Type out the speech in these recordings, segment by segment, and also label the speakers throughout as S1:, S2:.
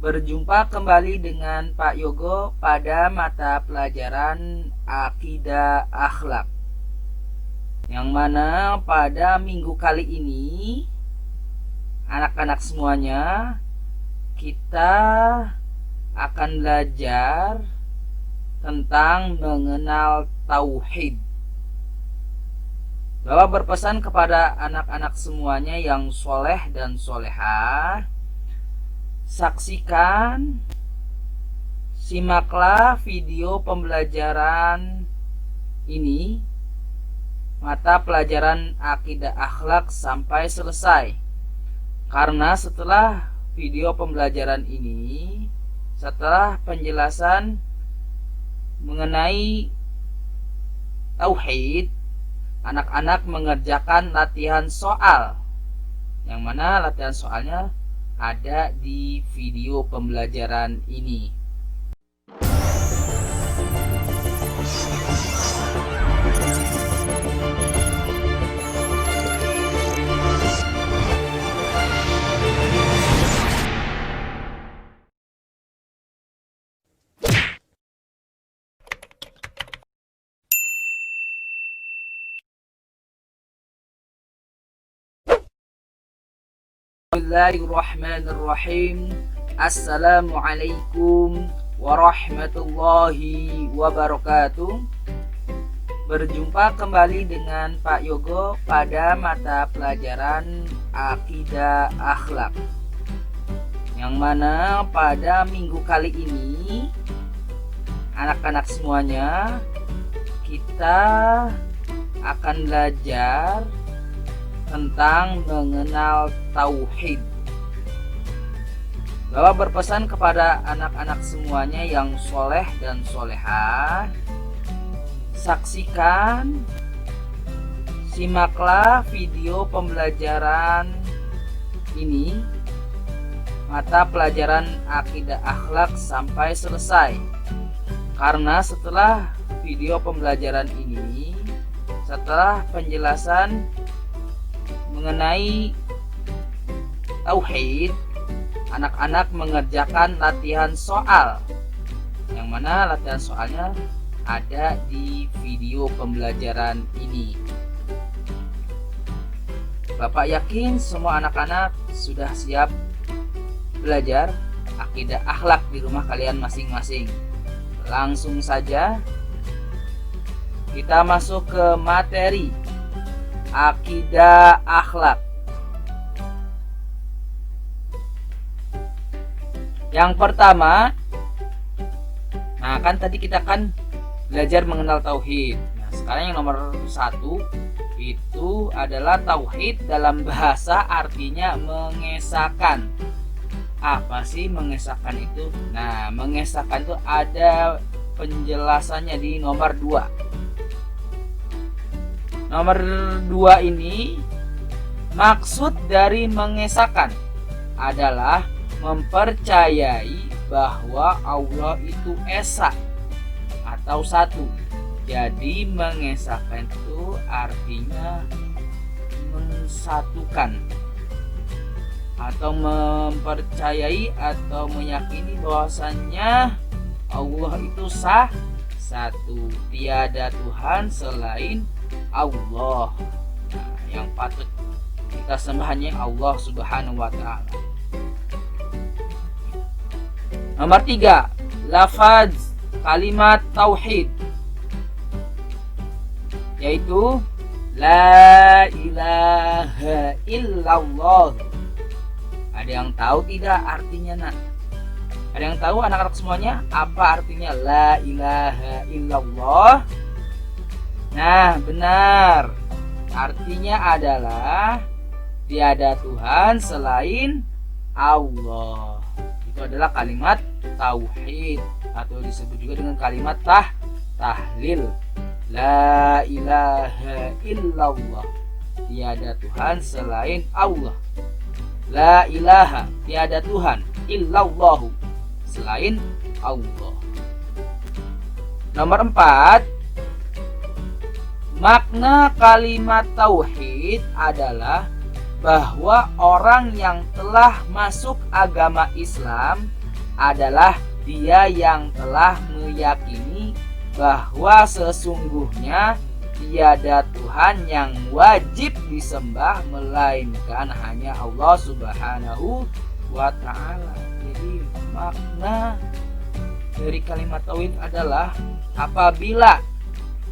S1: Berjumpa kembali dengan Pak Yogo pada mata pelajaran Akidah Akhlak, yang mana pada minggu kali ini anak-anak semuanya kita akan belajar tentang mengenal tauhid. Bapak berpesan kepada anak-anak semuanya yang soleh dan solehah, saksikan, simaklah video pembelajaran ini, mata pelajaran Akidah Akhlak sampai selesai. Karena setelah video pembelajaran ini, setelah penjelasan mengenai tauhid, anak-anak mengerjakan latihan soal, yang mana latihan soalnya ada di video pembelajaran ini. Bismillahirrahmanirrahim. Assalamualaikum warahmatullahi wabarakatuh. Berjumpa kembali dengan Pak Yogo pada mata pelajaran Akidah Akhlak, yang mana pada minggu kali ini anak-anak semuanya kita akan belajar tentang mengenal tauhid. Bapak berpesan kepada anak-anak semuanya yang soleh dan solehah, saksikan, simaklah video pembelajaran ini, mata pelajaran Akidah Akhlak sampai selesai. Karena setelah video pembelajaran ini, setelah penjelasan mengenai tauhid, anak-anak mengerjakan latihan soal, yang mana latihan soalnya ada di video pembelajaran ini. Bapak yakin semua anak-anak sudah siap belajar akidah akhlak di rumah kalian masing-masing. Langsung saja kita masuk ke materi Akidah Akhlak. Yang pertama, nah kan tadi kita kan belajar mengenal tauhid. Nah, sekarang yang nomor 1 itu adalah tauhid dalam bahasa artinya mengesahkan. Apa sih mengesahkan itu? Nah, mengesahkan itu ada penjelasannya di nomor 2. Nomor 2 ini, maksud dari mengesahkan adalah mempercayai bahwa Allah itu esa atau satu. Jadi mengesahkan itu artinya mensatukan atau mempercayai atau meyakini bahwasannya Allah itu satu, tiada Tuhan selain Allah. Nah, yang patut kita sembah hanya Allah Subhanahu wa ta'ala. Nomor 3, lafaz kalimat tauhid, yaitu la ilaha illallah. Ada yang tahu tidak artinya, nak? Ada yang tahu anak-anak semuanya apa artinya la ilaha illallah? Nah, benar. Artinya adalah tiada Tuhan selain Allah. Itu adalah kalimat tauhid atau disebut juga dengan kalimat tahlil. La ilaha illallah. Tiada Tuhan selain Allah. La ilaha, tiada Tuhan, illallahu, selain Allah. Nomor 4, makna kalimat tauhid adalah bahwa orang yang telah masuk agama Islam adalah dia yang telah meyakini bahwa sesungguhnya tiada Tuhan yang wajib disembah melainkan hanya Allah Subhanahu wa ta'ala. Jadi makna dari kalimat tauhid adalah apabila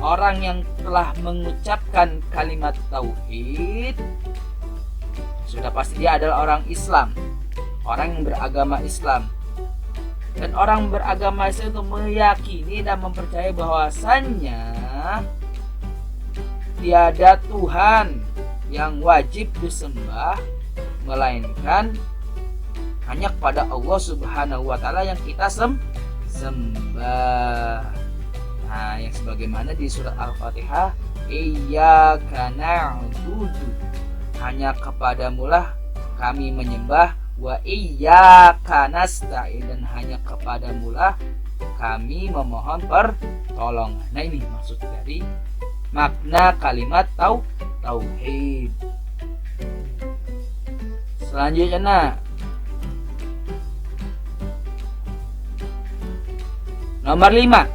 S1: orang yang telah mengucapkan kalimat tauhid, sudah pasti dia adalah orang Islam, orang yang beragama Islam. Dan orang beragama Islam itu meyakini dan mempercayai bahwasannya tiada Tuhan yang wajib disembah melainkan hanya kepada Allah Subhanahu wa ta'ala yang kita sembah. Nah, yang sebagaimana di surat Al-Fatihah, iyyaka na'budu, hanya kepadamulah kami menyembah, wa iyyaka nasta'in, dan hanya kepadamulah kami memohon pertolongan. Nah, ini maksud dari makna kalimat tauhid. Selanjutnya nomor 5,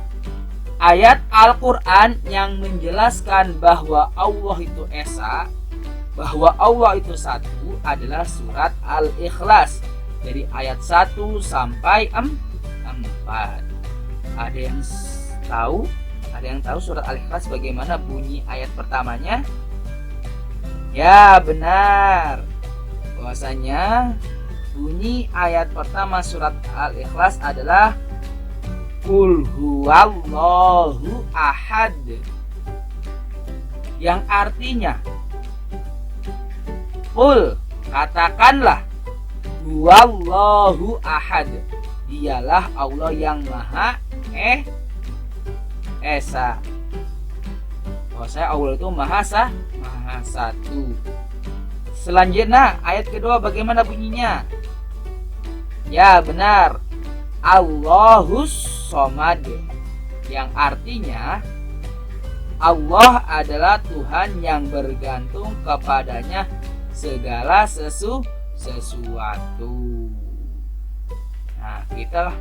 S1: ayat Al-Quran yang menjelaskan bahwa Allah itu Esa, bahwa Allah itu satu, adalah surat Al-Ikhlas dari ayat 1 sampai 4. Ada yang tahu? Ada yang tahu surat Al-Ikhlas bagaimana bunyi ayat pertamanya? Ya, benar. Bahwasanya bunyi ayat pertama surat Al-Ikhlas adalah Qul huwallahu ahad, yang artinya Qul, katakanlah, huwallahu ahad, dialah Allah yang maha esa. Bahwasanya Allah itu maha satu. Selanjutnya ayat kedua bagaimana bunyinya? Ya, benar, Allahus Somad, yang artinya Allah adalah Tuhan yang bergantung kepadanya segala sesuatu. Nah, kita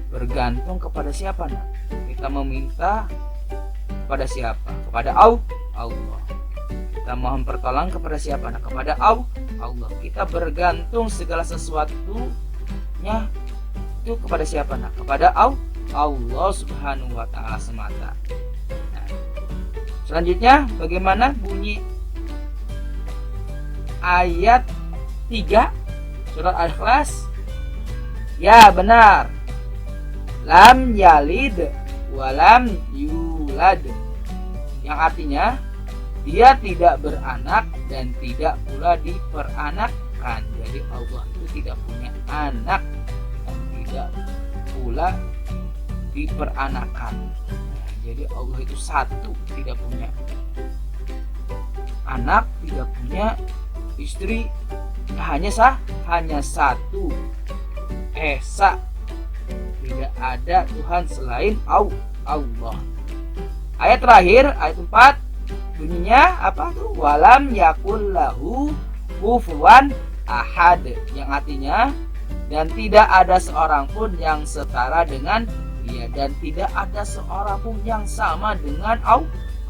S1: bergantung kepada siapa? Nah, kita meminta kepada siapa? Kepada Allah. Kita mohon pertolongan kepada siapa? Nah, kepada Allah. Kita bergantung segala sesuatunya itu kepada siapa? Nah, kepada Allah Subhanahu wa ta'ala semata. Nah, selanjutnya bagaimana bunyi ayat 3 surat Al-Ikhlas? Ya, benar, lam yalid walam yulad, yang artinya dia tidak beranak dan tidak pula diperanakkan. Jadi Allah itu tidak punya anak dan tidak pula diperanakan. Nah, jadi Allah itu satu, tidak punya anak, tidak punya istri, hanya satu, Esa, tidak ada Tuhan selain Allah. Ayat terakhir, ayat 4, bunyinya apa tuh? Walam yakul lahu kufuwan ahad, yang artinya dan tidak ada seorang pun yang setara dengan dia, dan tidak ada seorang pun yang sama dengan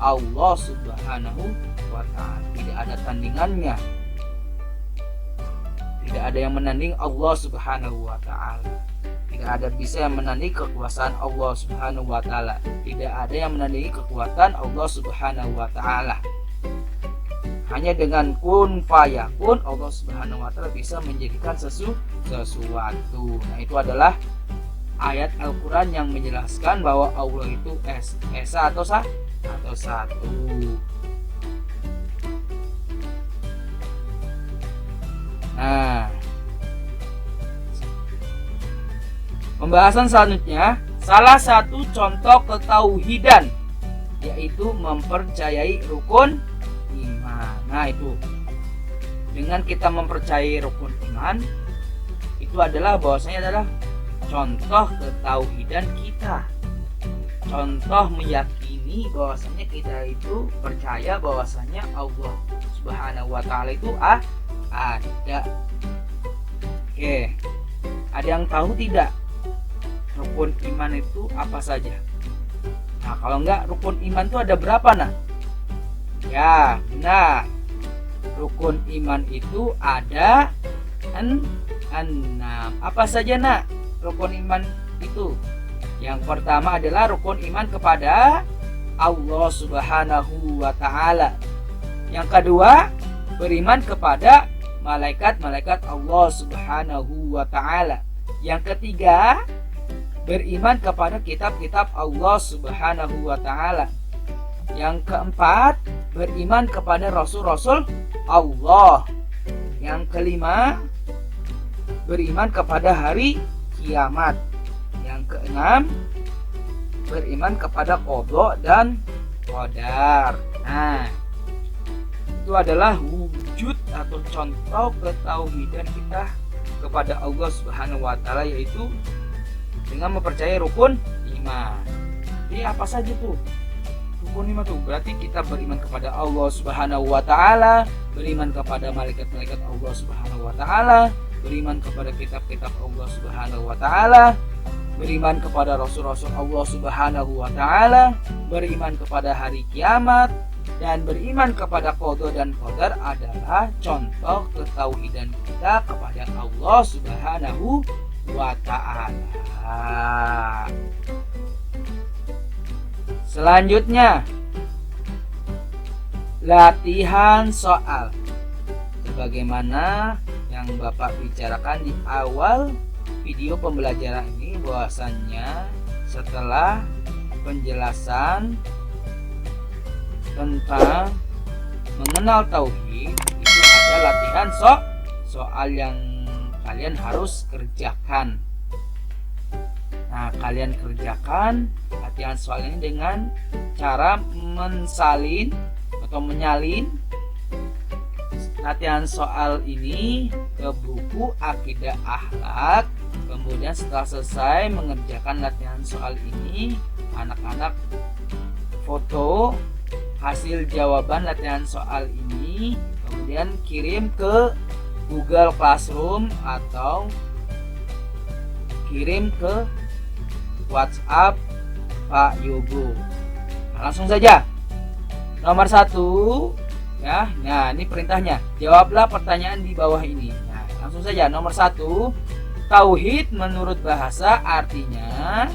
S1: Allah Subhanahu wa ta'ala. Tidak ada tandingannya. Tidak ada yang menanding Allah Subhanahu wa ta'ala. Tidak ada bisa yang menandingi kekuasaan Allah Subhanahu wa ta'ala. Tidak ada yang menandingi kekuatan Allah Subhanahu wa ta'ala. Hanya dengan kun fayakun Allah Subhanahu wa ta'ala bisa menjadikan sesuatu. Nah, itu adalah ayat Al-Quran yang menjelaskan bahwa Allah itu Esa atau satu. Nah, pembahasan selanjutnya, salah satu contoh ketauhidan yaitu mempercayai rukun iman. Nah, itu dengan kita mempercayai rukun iman, itu adalah bahwasanya adalah contoh ketauhidan kita. Contoh meyakini bahwasanya kita itu percaya bahwasanya Allah Subhanahu wa ta'ala itu ada. Oke. Ada yang tahu tidak rukun iman itu apa saja? Nah, kalau enggak, rukun iman itu ada berapa, nak? Ya, benar. Rukun iman itu ada 6. Apa saja, nak, rukun iman itu? Yang pertama adalah rukun iman kepada Allah Subhanahu wa Ta'ala. Yang kedua, beriman kepada malaikat-malaikat Allah Subhanahu wa Ta'ala. Yang ketiga, beriman kepada kitab-kitab Allah Subhanahu wa Ta'ala. Yang keempat, beriman kepada rasul-rasul Allah. Yang kelima, beriman kepada hari kiamat. Yang keenam, beriman kepada qada dan qadar. Nah, itu adalah wujud atau contoh ketauhidan kita kepada Allah Subhanahu wa Ta'ala, yaitu dengan mempercayai rukun iman. Jadi apa saja tuh rukun iman tuh? Berarti kita beriman kepada Allah Subhanahu wa Ta'ala, beriman kepada malaikat-malaikat Allah Subhanahu wa Ta'ala, beriman kepada kitab-kitab Allah Subhanahu wa Ta'ala, beriman kepada rasul-rasul Allah Subhanahu wa Ta'ala, beriman kepada hari kiamat, dan beriman kepada qada dan qadar adalah contoh ketauhidan kita kepada Allah Subhanahu wa Ta'ala. Selanjutnya, latihan soal. Sebagaimana yang Bapak bicarakan di awal video pembelajaran ini, bahwasannya setelah penjelasan tentang mengenal tauhid, itu ada latihan soal yang kalian harus kerjakan. Nah, kalian kerjakan latihan soal ini dengan cara mensalin atau menyalin latihan soal ini ke buku Akidah Akhlak. Kemudian setelah selesai mengerjakan latihan soal ini, anak-anak foto hasil jawaban latihan soal ini, kemudian kirim ke Google Classroom atau kirim ke WhatsApp Pak Yogo. Nah, langsung saja. Nomor 1 ya. Nah, ini perintahnya. Jawablah pertanyaan di bawah ini. Nah, langsung saja. Nomor 1, tauhid menurut bahasa artinya.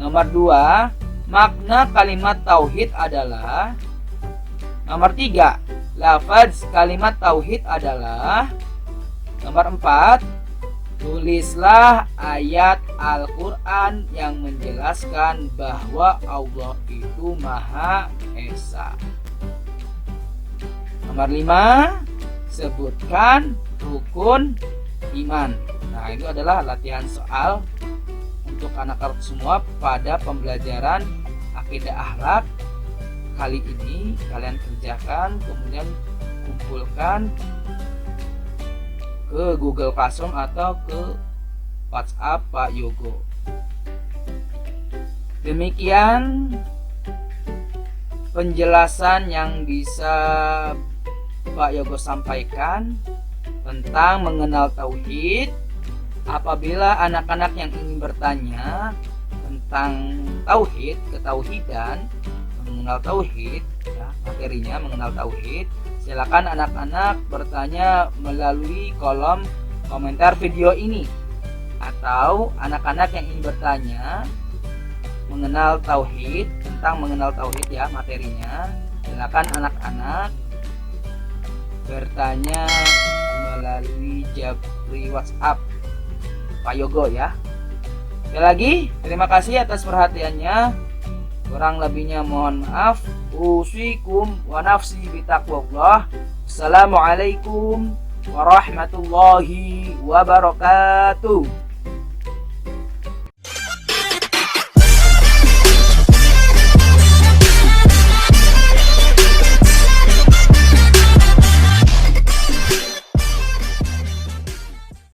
S1: Nomor 2, makna kalimat tauhid adalah. Nomor 3, lafaz kalimat tauhid adalah. Nomor 4, tulislah ayat Al-Quran yang menjelaskan bahwa Allah itu Maha Esa. Nomor 5, sebutkan rukun iman. Nah, itu adalah latihan soal untuk anak-anak semua pada pembelajaran Akidah Akhlak kali ini. Kalian kerjakan, kemudian kumpulkan ke Google Classroom atau ke WhatsApp Pak Yogo. Demikian penjelasan yang bisa Pak Yogo sampaikan tentang mengenal tauhid. Apabila anak-anak yang ingin bertanya tentang tauhid, ketauhidan, mengenal tauhid, ya, materinya mengenal tauhid, silakan anak-anak bertanya melalui kolom komentar video ini. Atau anak-anak yang ingin bertanya mengenal tauhid, tentang mengenal tauhid ya materinya, silakan anak-anak bertanya melalui Japri WhatsApp Pak Yogo ya. Sekali lagi terima kasih atas perhatiannya. Kurang lebihnya mohon maaf. Usikum wa nafsi bitaqwallah. Assalamualaikum warahmatullahi wabarakatuh.